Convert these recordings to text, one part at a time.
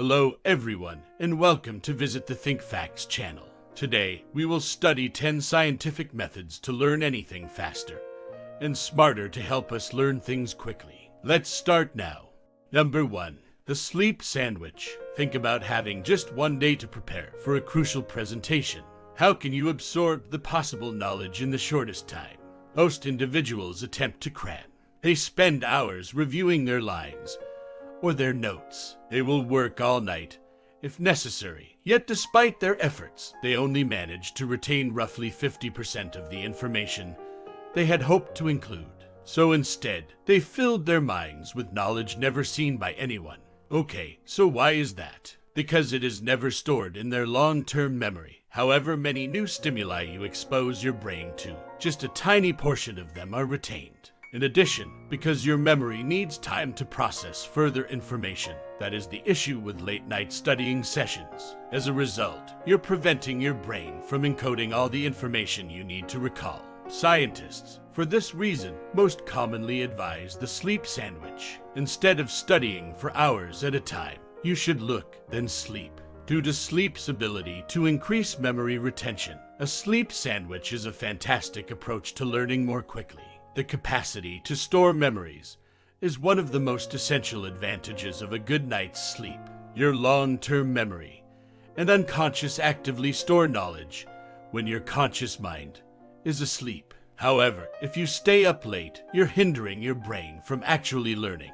Hello everyone, and welcome to visit the Think Facts channel. Today, we will study 10 scientific methods to learn anything faster and smarter to help us learn things quickly. Let's start now. Number 1. The sleep sandwich. Think about having just one day to prepare for a crucial presentation. How can you absorb the possible knowledge in the shortest time? Most individuals attempt to cram. They spend hours reviewing their lines or their notes. They will work all night, if necessary. Yet despite their efforts, they only manage to retain roughly 50% of the information they had hoped to include. So instead, they filled their minds with knowledge never seen by anyone. Okay, so why is that? Because it is never stored in their long-term memory. However many new stimuli you expose your brain to, just a tiny portion of them are retained. In addition, because your memory needs time to process further information, that is the issue with late-night studying sessions. As a result, you're preventing your brain from encoding all the information you need to recall. Scientists, for this reason, most commonly advise the sleep sandwich. Instead of studying for hours at a time, you should look, then sleep. Due to sleep's ability to increase memory retention, a sleep sandwich is a fantastic approach to learning more quickly. The capacity to store memories is one of the most essential advantages of a good night's sleep. Your long-term memory and unconscious actively store knowledge when your conscious mind is asleep. However, if you stay up late, you're hindering your brain from actually learning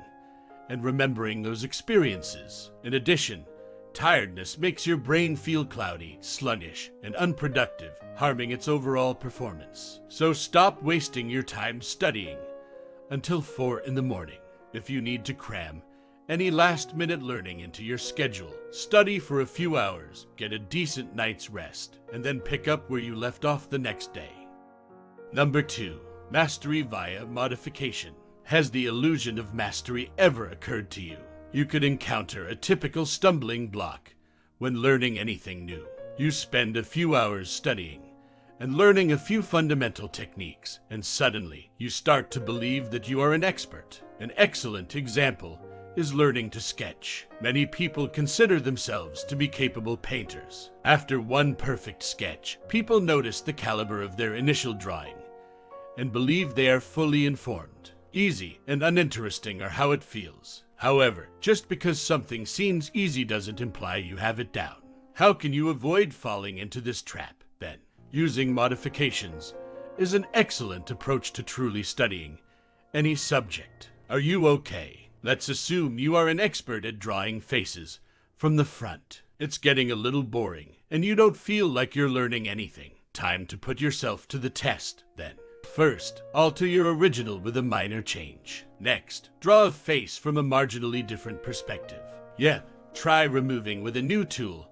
and remembering those experiences. In addition, tiredness makes your brain feel cloudy, sluggish, and unproductive, harming its overall performance. So stop wasting your time studying until 4 in the morning. If you need to cram any last-minute learning into your schedule, study for a few hours, get a decent night's rest, and then pick up where you left off the next day. Number 2. Mastery via modification. Has the illusion of mastery ever occurred to you? You could encounter a typical stumbling block when learning anything new. You spend a few hours studying and learning a few fundamental techniques, and suddenly you start to believe that you are an expert. An excellent example is learning to sketch. Many people consider themselves to be capable painters. After one perfect sketch, people notice the caliber of their initial drawing and believe they are fully informed. Easy and uninteresting are how it feels. However, just because something seems easy doesn't imply you have it down. How can you avoid falling into this trap, then? Using modifications is an excellent approach to truly studying any subject. Are you okay? Let's assume you are an expert at drawing faces from the front. It's getting a little boring, and you don't feel like you're learning anything. Time to put yourself to the test, then. First, alter your original with a minor change. Next, draw a face from a marginally different perspective. Yeah, try removing with a new tool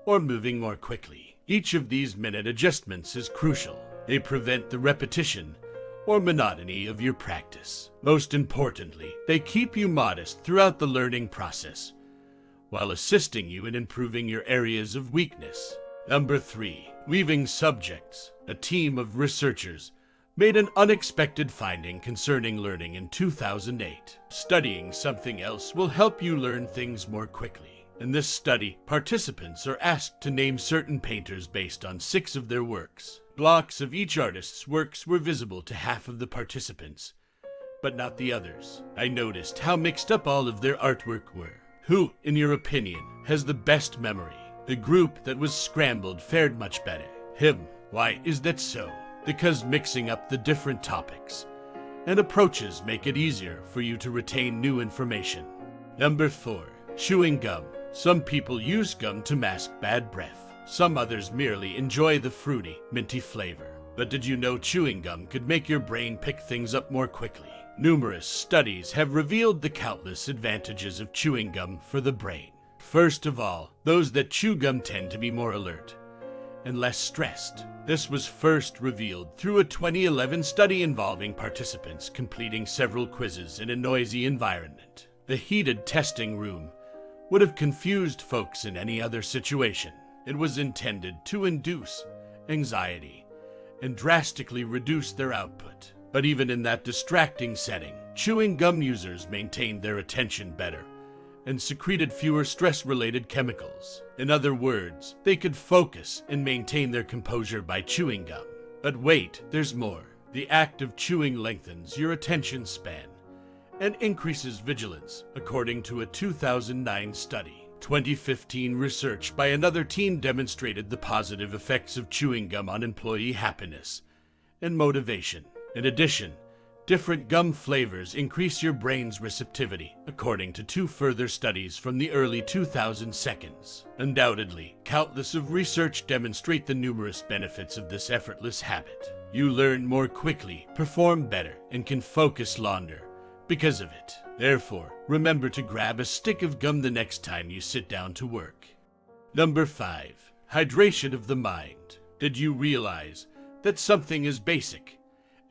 or moving more quickly. Each of these minute adjustments is crucial. They prevent the repetition or monotony of your practice. Most importantly, they keep you modest throughout the learning process while assisting you in improving your areas of weakness. Number 3. Weaving subjects. A team of researchers made an unexpected finding concerning learning in 2008. Studying something else will help you learn things more quickly. In this study, participants are asked to name certain painters based on 6 of their works. Blocks of each artist's works were visible to half of the participants, but not the others. I noticed how mixed up all of their artwork were. Who, in your opinion, has the best memory? The group that was scrambled fared much better. Him. Why is that so? Because mixing up the different topics and approaches make it easier for you to retain new information. Number 4. Chewing gum. Some people use gum to mask bad breath. Some others merely enjoy the fruity, minty flavor. But did you know chewing gum could make your brain pick things up more quickly? Numerous studies have revealed the countless advantages of chewing gum for the brain. First of all, those that chew gum tend to be more alert and less stressed. This was first revealed through a 2011 study involving participants completing several quizzes in a noisy environment. The heated testing room would have confused folks in any other situation. It was intended to induce anxiety and drastically reduce their output. But even in that distracting setting, chewing gum users maintained their attention better and secreted fewer stress-related chemicals. In other words, they could focus and maintain their composure by chewing gum. But wait, there's more. The act of chewing lengthens your attention span and increases vigilance, according to a 2009 study. 2015 research by another team demonstrated the positive effects of chewing gum on employee happiness and motivation. In addition, different gum flavors increase your brain's receptivity, according to 2 further studies from the early 2010s. Undoubtedly, countless of research demonstrate the numerous benefits of this effortless habit. You learn more quickly, perform better, and can focus longer because of it. Therefore, remember to grab a stick of gum the next time you sit down to work. Number 5. Hydration of the mind. Did you realize that something as basic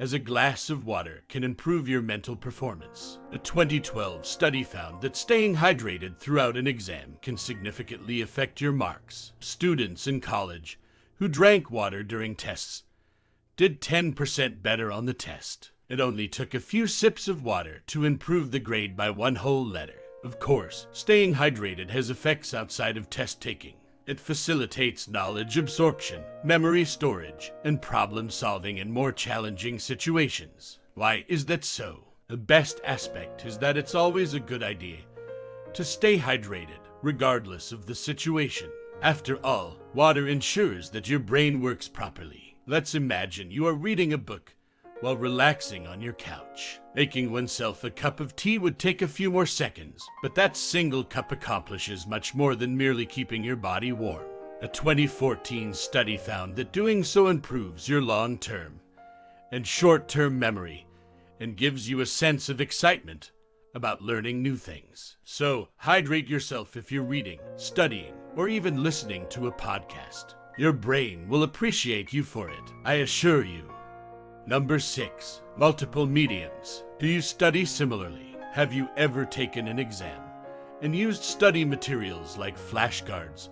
as a glass of water can improve your mental performance? A 2012 study found that staying hydrated throughout an exam can significantly affect your marks. Students in college who drank water during tests did 10% better on the test. It only took a few sips of water to improve the grade by 1 whole letter. Of course, staying hydrated has effects outside of test taking. It facilitates knowledge absorption, memory storage, and problem solving in more challenging situations. Why is that so? The best aspect is that it's always a good idea to stay hydrated, regardless of the situation. After all, water ensures that your brain works properly. Let's imagine you are reading a book while relaxing on your couch. Making oneself a cup of tea would take a few more seconds, but that single cup accomplishes much more than merely keeping your body warm. A 2014 study found that doing so improves your long-term and short-term memory and gives you a sense of excitement about learning new things. So, hydrate yourself if you're reading, studying, or even listening to a podcast. Your brain will appreciate you for it, I assure you. Number 6. Multiple mediums. Do you study similarly? Have you ever taken an exam and used study materials like flashcards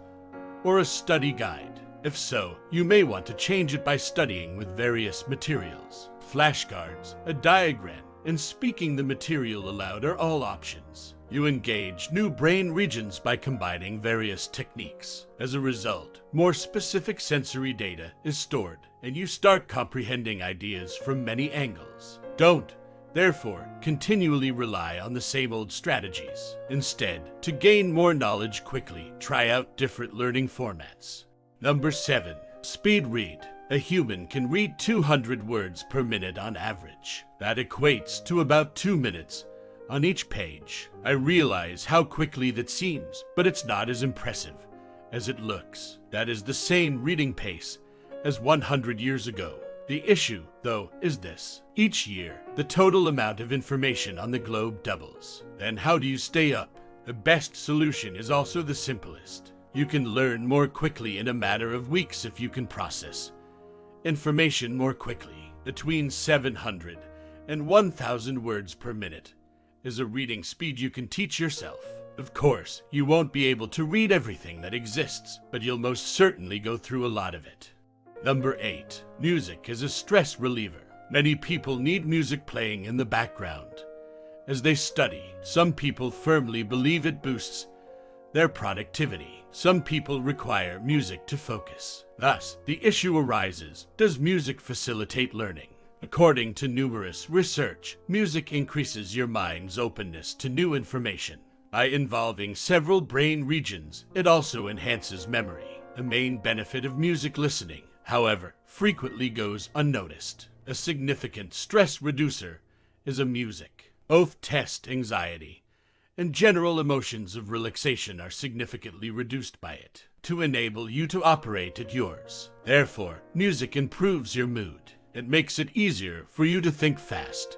or a study guide? If so, you may want to change it by studying with various materials. Flashcards, a diagram, and speaking the material aloud are all options. You engage new brain regions by combining various techniques. As a result, more specific sensory data is stored, and you start comprehending ideas from many angles. Don't, therefore, continually rely on the same old strategies. Instead, to gain more knowledge quickly, try out different learning formats. Number 7. Speed read. A human can read 200 words per minute on average. That equates to about 2 minutes on each page. I realize how quickly that seems, but it's not as impressive as it looks. That is the same reading pace as 100 years ago. The issue, though, is this. Each year, the total amount of information on the globe doubles. Then how do you stay up? The best solution is also the simplest. You can learn more quickly in a matter of weeks if you can process information more quickly. Between 700 and 1,000 words per minute is a reading speed you can teach yourself. Of course, you won't be able to read everything that exists, but you'll most certainly go through a lot of it. Number 8. Music is a stress reliever. Many people need music playing in the background as they study. Some people firmly believe it boosts their productivity. Some people require music to focus. Thus, the issue arises, does music facilitate learning? According to numerous research, music increases your mind's openness to new information. By involving several brain regions, it also enhances memory. A main benefit of music listening, however, frequently goes unnoticed. A significant stress reducer is music. Both test anxiety and general emotions of relaxation are significantly reduced by it, to enable you to operate at yours. Therefore, music improves your mood. It makes it easier for you to think fast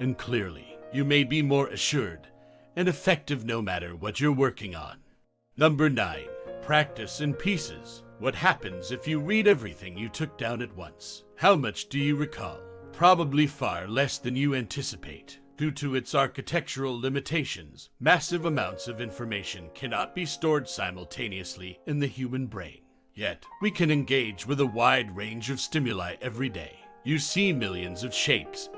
and clearly. You may be more assured and effective no matter what you're working on. Number 9. Practice in pieces. What happens if you read everything you took down at once? How much do you recall? Probably far less than you anticipate. Due to its architectural limitations, massive amounts of information cannot be stored simultaneously in the human brain. Yet, we can engage with a wide range of stimuli every day. You see millions of shapes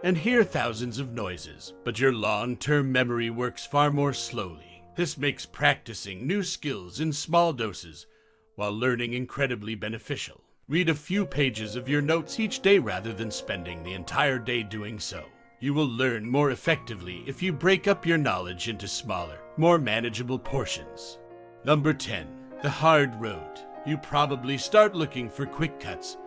and hear thousands of noises, but your long-term memory works far more slowly. This makes practicing new skills in small doses while learning incredibly beneficial. Read a few pages of your notes each day rather than spending the entire day doing so. You will learn more effectively if you break up your knowledge into smaller, more manageable portions. Number 10. The hard road. You probably start looking for quick cuts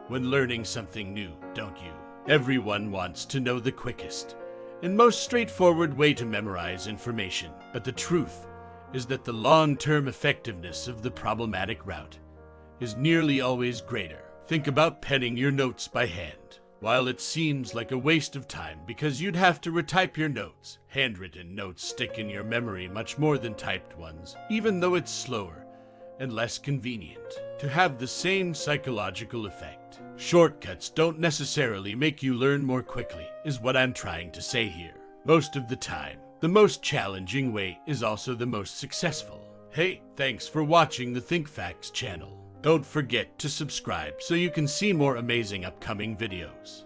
when learning something new, don't you? Everyone wants to know the quickest and most straightforward way to memorize information, but the truth is that the long-term effectiveness of the problematic route is nearly always greater. Think about penning your notes by hand. While it seems like a waste of time because you'd have to retype your notes, handwritten notes stick in your memory much more than typed ones, even though it's slower and less convenient. To have the same psychological effect, shortcuts don't necessarily make you learn more quickly, is what I'm trying to say here. Most of the time, the most challenging way is also the most successful. Hey, thanks for watching the ThinkFacts channel. Don't forget to subscribe so you can see more amazing upcoming videos.